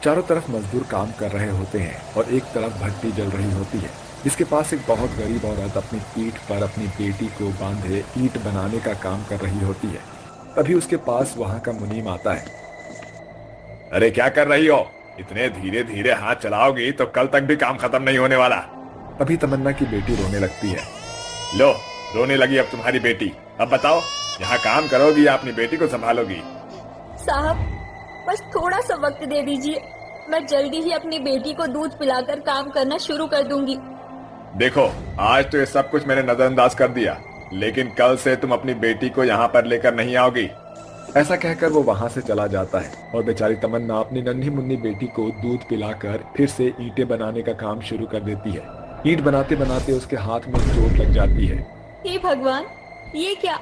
चारों तरफ मजदूर काम कर रहे होते हैं और एक तरफ भट्टी जल रही होती है, जिसके पास एक बहुत गरीब औरत अपनी पीठ पर अपनी बेटी को बांधे ईंट बनाने का काम कर रही होती है। तभी उसके पास वहां का मुनीम आता है। अरे क्या कर रही हो? इतने धीरे धीरे हाथ चलाओगी तो कल तक भी काम खत्म नहीं होने वाला। तभी तमन्ना की बेटी रोने लगती है। लो, रोने लगी अब तुम्हारी बेटी। अब बताओ, यहाँ काम करोगी या अपनी बेटी को संभालोगी? साहब, बस थोड़ा सा वक्त दे दीजिए। मैं जल्दी ही अपनी बेटी को दूध पिलाकर काम करना शुरू कर दूंगी। देखो, आज तो ये सब कुछ मैंने नजरअंदाज कर दिया, लेकिन कल से तुम अपनी बेटी को यहाँ पर लेकर नहीं आओगी। ऐसा कहकर वो वहां से चला जाता है और बेचारी तमन्ना अपनी नन्ही मुन्नी बेटी को दूध पिलाकर फिर से ईंटें बनाने का काम शुरू कर देती है। ईंट बनाते बनाते उसके हाथ में चोट लग जाती है। हे भगवान, ये क्या?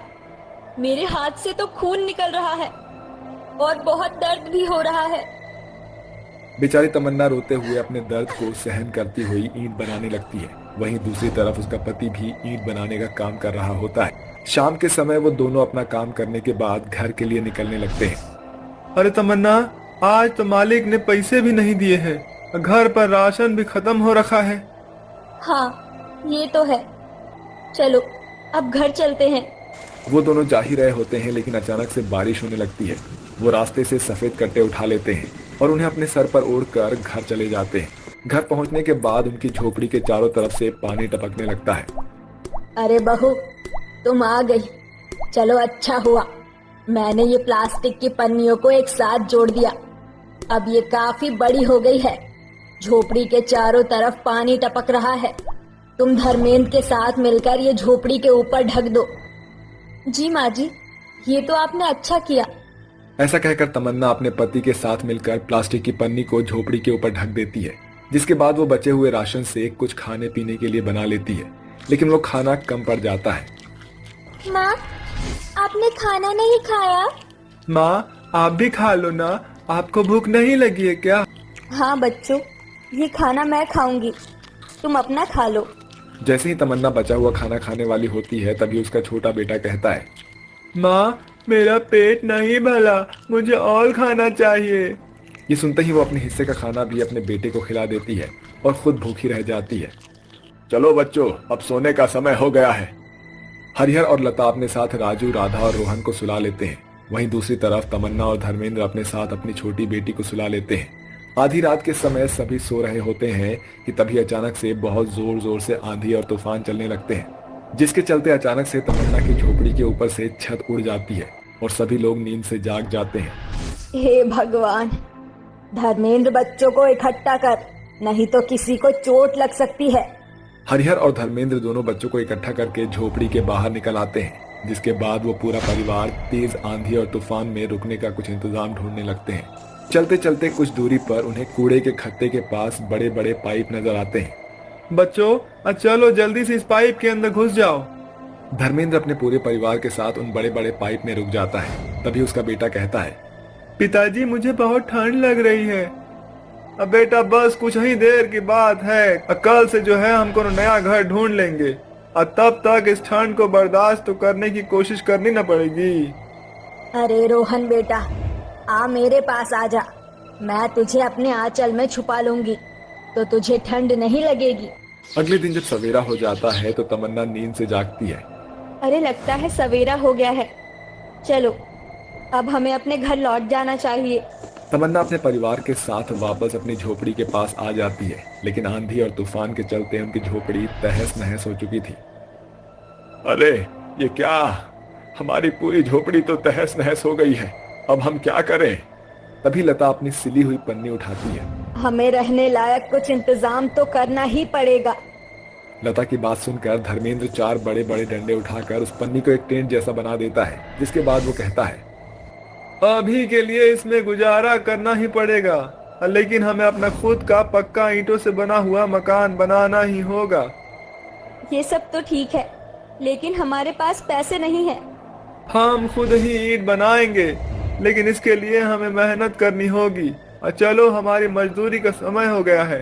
मेरे हाथ से तो खून निकल रहा है और बहुत दर्द भी हो रहा है। बेचारी तमन्ना रोते हुए अपने दर्द को सहन करती हुई ईंट बनाने लगती है। वहीं दूसरी तरफ उसका पति भी ईंट बनाने का काम कर रहा होता है। शाम के समय वो दोनों अपना काम करने के बाद घर के लिए निकलने लगते हैं। अरे तमन्ना, आज तो मालिक ने पैसे भी नहीं दिए हैं। घर पर राशन भी खत्म हो रखा है। हाँ, ये तो है। चलो, अब घर चलते हैं। वो दोनों जा ही रहे होते हैं, लेकिन अचानक से बारिश होने लगती है। वो रास्ते से सफेद कट्टे उठा लेते हैं और उन्हें अपने सर पर ओढ़कर घर चले जाते हैं। घर पहुंचने के बाद उनकी झोपड़ी के चारों तरफ से पानी टपकने लगता है। अरे बहू, तुम आ गई। चलो, अच्छा हुआ मैंने ये प्लास्टिक की पन्नियों को एक साथ जोड़ दिया। अब ये काफी बड़ी हो गई है। झोपड़ी के चारों तरफ पानी टपक रहा है। तुम धर्मेंद्र के साथ मिलकर ये झोपड़ी के ऊपर ढक दो। जी माँ जी, ये तो आपने अच्छा किया। ऐसा कहकर तमन्ना अपने पति के साथ मिलकर प्लास्टिक की पन्नी को झोपड़ी के ऊपर ढक देती है, जिसके बाद वो बचे हुए राशन से कुछ खाने पीने के लिए बना लेती है, लेकिन वो खाना कम पड़ जाता है। माँ, आपने खाना नहीं खाया? माँ, आप भी खा लो ना। आपको भूख नहीं लगी है क्या? हाँ बच्चों, ये खाना मैं खाऊंगी, तुम अपना खा लो। जैसे ही तमन्ना बचा हुआ खाना खाने वाली होती है, तभी उसका छोटा बेटा कहता है। माँ, मेरा पेट नहीं भला, मुझे और खाना चाहिए। ये सुनते ही वो अपने हिस्से का खाना भी अपने बेटे को खिला देती है और खुद भूखी रह जाती है। चलो बच्चों, अब सोने का समय हो गया है। हरिहर और लता अपने साथ राजू, राधा और रोहन को सुला लेते हैं। वहीं दूसरी तरफ तमन्ना और धर्मेंद्र अपने साथ अपनी छोटी बेटी को सुला लेते हैं। आधी रात के समय सभी सो रहे होते हैं कि तभी अचानक से बहुत जोर जोर से आंधी और तूफान चलने लगते हैं, जिसके चलते अचानक से तमन्ना की झोपड़ी के ऊपर से छत उड़ जाती है और सभी लोग नींद से जाग जाते हैं। हे भगवान, धर्मेंद्र बच्चों को इकट्ठा कर, नहीं तो किसी को चोट लग सकती है। हरिहर और धर्मेंद्र दोनों बच्चों को इकट्ठा करके झोपड़ी के बाहर निकल आते हैं, जिसके बाद वो पूरा परिवार तेज आंधी और तूफान में रुकने का कुछ इंतजाम ढूंढने लगते हैं। चलते चलते कुछ दूरी पर उन्हें कूड़े के खत्ते के पास बड़े बड़े पाइप नजर आते हैं। बच्चों, चलो जल्दी से इस पाइप के अंदर घुस जाओ। धर्मेंद्र अपने पूरे परिवार के साथ उन बड़े बड़े पाइप में रुक जाता है। तभी उसका बेटा कहता है। पिताजी, मुझे बहुत ठंड लग रही है। अब बेटा, बस कुछ ही देर की बात है। कल से जो है हमको नया घर ढूंढ लेंगे और तब तक इस ठंड को बर्दाश्त तो करने की कोशिश करनी न पड़ेगी। अरे रोहन बेटा, आ मेरे पास आ जा। मैं तुझे अपने आंचल में छुपा लूंगी तो तुझे ठंड नहीं लगेगी। अगले दिन जब सवेरा हो जाता है तो तमन्ना नींद से जागती है। अरे लगता है सवेरा हो गया है। चलो, अब हमें अपने घर लौट जाना चाहिए। तमन्ना अपने परिवार के साथ वापस अपनी झोपड़ी के पास आ जाती है, लेकिन आंधी और तूफान के चलते उनकी झोपड़ी तहस नहस हो चुकी थी। अरे ये क्या, हमारी पूरी झोपड़ी तो तहस नहस हो गई है। अब हम क्या करें? तभी लता अपनी सिली हुई पन्नी उठाती है। हमें रहने लायक कुछ इंतजाम तो करना ही पड़ेगा। लता की बात सुनकर धर्मेंद्र 4 बड़े बड़े डंडे उठाकर उस पन्नी को एक टेंट जैसा बना देता है, जिसके बाद वो कहता है। अभी के लिए इसमें गुजारा करना ही पड़ेगा, लेकिन हमें अपना खुद का पक्का ईंटों से बना हुआ मकान बनाना ही होगा। ये सब तो ठीक है, लेकिन हमारे पास पैसे नहीं है। हम खुद ही ईंट बनाएंगे, लेकिन इसके लिए हमें मेहनत करनी होगी। और चलो, हमारी मजदूरी का समय हो गया है।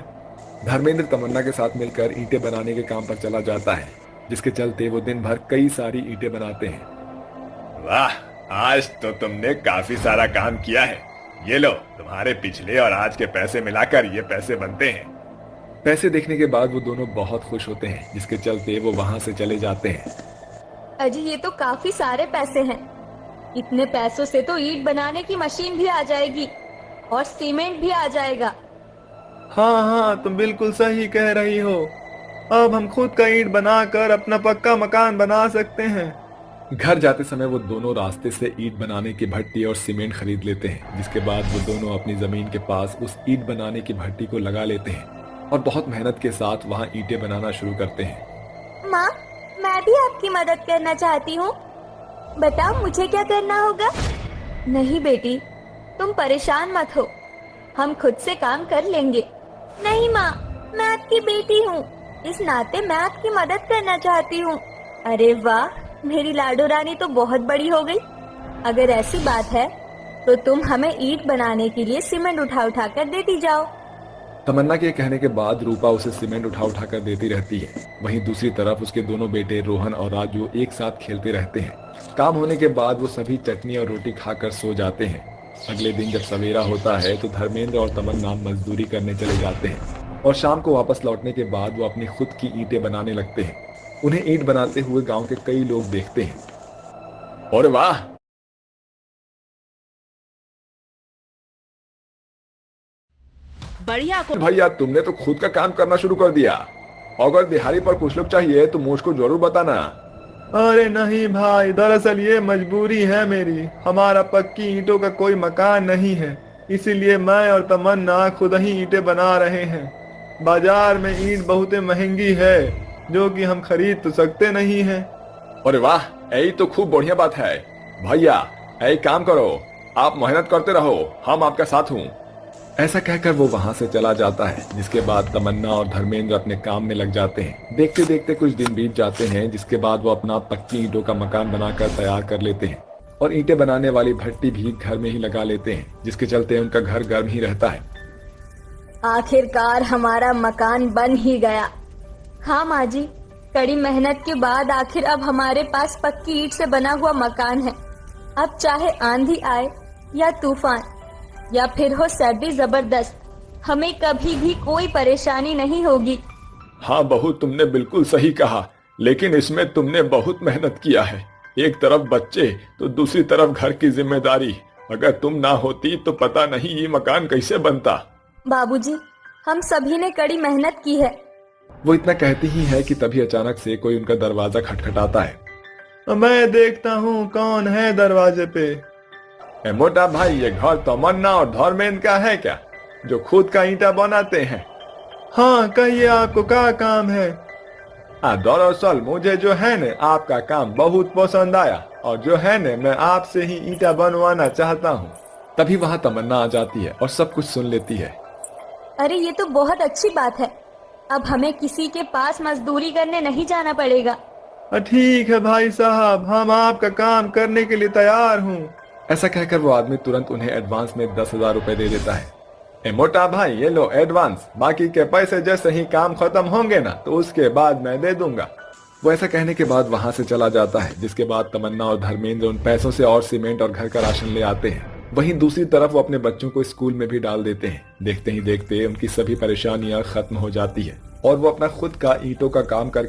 धर्मेंद्र तमन्ना के साथ मिलकर ईंटें बनाने के काम पर चला जाता है, जिसके चलते वो दिन भर कई सारी ईंटें बनाते हैं। वाह, आज तो तुमने काफी सारा काम किया है। ये लो, तुम्हारे पिछले और आज के पैसे मिलाकर ये पैसे बनते हैं। पैसे देखने के बाद वो दोनों बहुत खुश होते हैं, जिसके चलते वो वहां से चले जाते हैं। अजी ये तो काफी सारे पैसे हैं। इतने पैसों से तो ईंट बनाने की मशीन भी आ जाएगी और सीमेंट भी आ जाएगा। हाँ हाँ, तुम बिल्कुल सही कह रही हो। अब हम खुद का ईंट बनाकर अपना पक्का मकान बना सकते हैं। घर जाते समय वो दोनों रास्ते से ईंट बनाने की भट्टी और सीमेंट खरीद लेते हैं, जिसके बाद वो दोनों अपनी जमीन के पास उस ईंट बनाने की भट्टी को लगा लेते हैं और बहुत मेहनत के साथ वहाँ ईंटें बनाना शुरू करते हैं। माँ, मैं भी आपकी मदद करना चाहती हूँ। बताओ मुझे क्या करना होगा? नहीं बेटी, तुम परेशान मत हो, हम खुद से काम कर लेंगे। नहीं माँ, मैं आपकी बेटी हूँ, इस नाते मैं आपकी मदद करना चाहती हूँ। अरे वाह, मेरी लाडो रानी तो बहुत बड़ी हो गई। अगर ऐसी बात है तो तुम हमें ईंट बनाने के लिए सीमेंट उठा उठा कर देती जाओ। तमन्ना के कहने के बाद रूपा उसे सीमेंट उठा उठा कर देती रहती है। वहीं दूसरी तरफ उसके दोनों बेटे रोहन और राजू एक साथ खेलते रहते हैं। काम होने के बाद वो सभी चटनी और रोटी खाकर सो जाते हैं। अगले दिन जब सवेरा होता है तो धर्मेंद्र और तमन्ना मजदूरी करने चले जाते हैं और शाम को वापस लौटने के बाद वो अपनी खुद की ईंटें बनाने लगते हैं। उन्हें ईंट बनाते हुए गांव के कई लोग देखते हैं। और वाह, बढ़िया को भैया तुमने तो खुद का काम करना शुरू कर दिया। अगर दिहाड़ी पर कुछ लोग चाहिए तो मुझको जरूर बताना। अरे नहीं भाई, दरअसल ये मजबूरी है मेरी। हमारा पक्की ईंटों का कोई मकान नहीं है, इसीलिए मैं और तमन्ना खुद ही ईंटें बना रहे हैं। बाजार में ईंट बहुत महंगी है, जो कि हम खरीद तो सकते नहीं हैं। अरे वाह, यही तो खूब बढ़िया बात है। भैया यही काम करो, आप मेहनत करते रहो, हम आपका साथ हूँ। ऐसा कहकर वो वहां से चला जाता है, जिसके बाद तमन्ना और धर्मेंद्र अपने काम में लग जाते हैं। देखते देखते कुछ दिन बीत जाते हैं, जिसके बाद वो अपना पक्की ईंटों का मकान बनाकर तैयार कर लेते हैं और ईंटें बनाने वाली भट्टी भी घर में ही लगा लेते हैं, जिसके चलते उनका घर गर्म ही रहता है। आखिरकार हमारा मकान बन ही गया। हाँ माँ जी, कड़ी मेहनत के बाद आखिर अब हमारे पास पक्की ईंट से बना हुआ मकान है। अब चाहे आंधी आए या तूफान या फिर हो सर्दी जबरदस्त, हमें कभी भी कोई परेशानी नहीं होगी। हाँ बहू, तुमने बिल्कुल सही कहा, लेकिन इसमें तुमने बहुत मेहनत किया है। एक तरफ बच्चे तो दूसरी तरफ घर की जिम्मेदारी। अगर तुम ना होती तो पता नहीं ये मकान कैसे बनता। बाबूजी, हम सभी ने कड़ी मेहनत की है। वो इतना कहती ही है कि तभी अचानक से कोई उनका दरवाजा खटखटाता है। मैं देखता हूँ कौन है दरवाजे पे। ए मोटा भाई, ये घर तमन्ना और धर्मेंद्र का है क्या, जो खुद का ईंटा बनाते हैं? हाँ, कहिए आपको क्या काम है? दरअसल मुझे जो है न आपका काम बहुत पसंद आया और जो है न मैं आपसे ही ईंटा बनवाना चाहता हूँ। तभी वहाँ तमन्ना आ जाती है और सब कुछ सुन लेती है। अरे ये तो बहुत अच्छी बात है, अब हमें किसी के पास मजदूरी करने नहीं जाना पड़ेगा। ठीक है भाई साहब, हम आपका काम करने के लिए तैयार हूँ। ऐसा कहकर वो आदमी तुरंत उन्हें एडवांस में 10,000 रुपए दे देता है। ए मोटा भाई, ये लो एडवांस, बाकी के पैसे जैसे ही काम खत्म होंगे ना तो उसके बाद मैं दे दूंगा। वो ऐसा कहने के बाद वहां से चला जाता है, जिसके बाद तमन्ना और धर्मेंद्र उन पैसों से और सीमेंट और घर का राशन ले आते हैं। वहीं दूसरी तरफ वो अपने बच्चों को स्कूल में भी डाल देते हैं। देखते ही देखते उनकी सभी परेशानियां खत्म हो जाती है और वो अपना खुद का ईंटों का काम करके